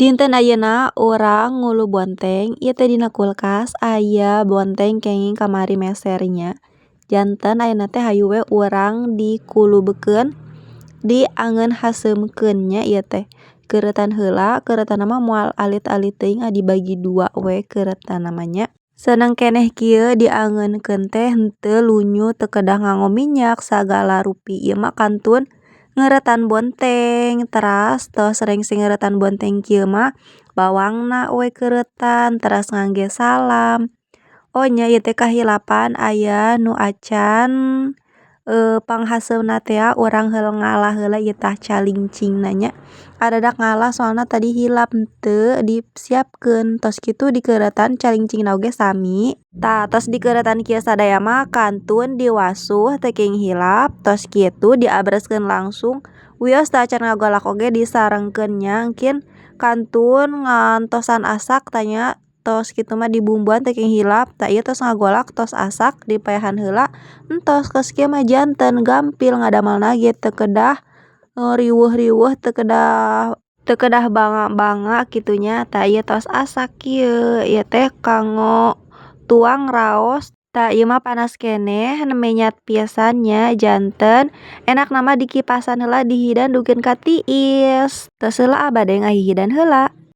Dinten ayeuna urang ngulu bonteng, ieu teh dina kulkas aya bonteng kenging kamari meser nya. Janten ayeuna teh hayu we urang dikulubkeun, diangeun haseumkeun nya ieu teh. Keuretan heula, keuretanna mah moal alit-alit teuing dibagi dua we keuretanna mah nya. Seuneu keneh kieu diangeunkeun teh henteu lunyu teu kedah nganggo minyak sagala rupi. Ieu mah kantun ngeuretan bonteng, teras tos rengse ngeuretan bonteng kieu mah bawangna we keuretan, teras ngangge salam. Oh nya ieu teh kahilapan aya nu acan panghaseumna teh urang ngalah heula ieu tah calincingna nya. Adadak ngalah soalna tadi hilap henteu disiapkeun, tos kitu di keuretan calincingna oge sami. Tah tos di keuretan kieu sadaya mah kantun diwasuh teu king hilap, tos kitu diabreskeun langsung wios teu acan ngagolak oge disarengkeun nya engkin kantun ngantosan asak tanya. Tos kitu mah dibumbuan teu king hilap, tah ieu tos ngagolak tos asak dipaehan heula entos geus kieu mah janten gampil ngadamelna ge teu kedah riweuh-riweuh teu kedah banga-banga kitu nya. Tah ieu tos asak kieu, ieu teh kanggo tuang raos. Tah ieu mah panas keneh menyat pisan nya janten enakna mah dikipasan heula dihidan dugieun ka tiis. Tos heula bade ngahihidan heula.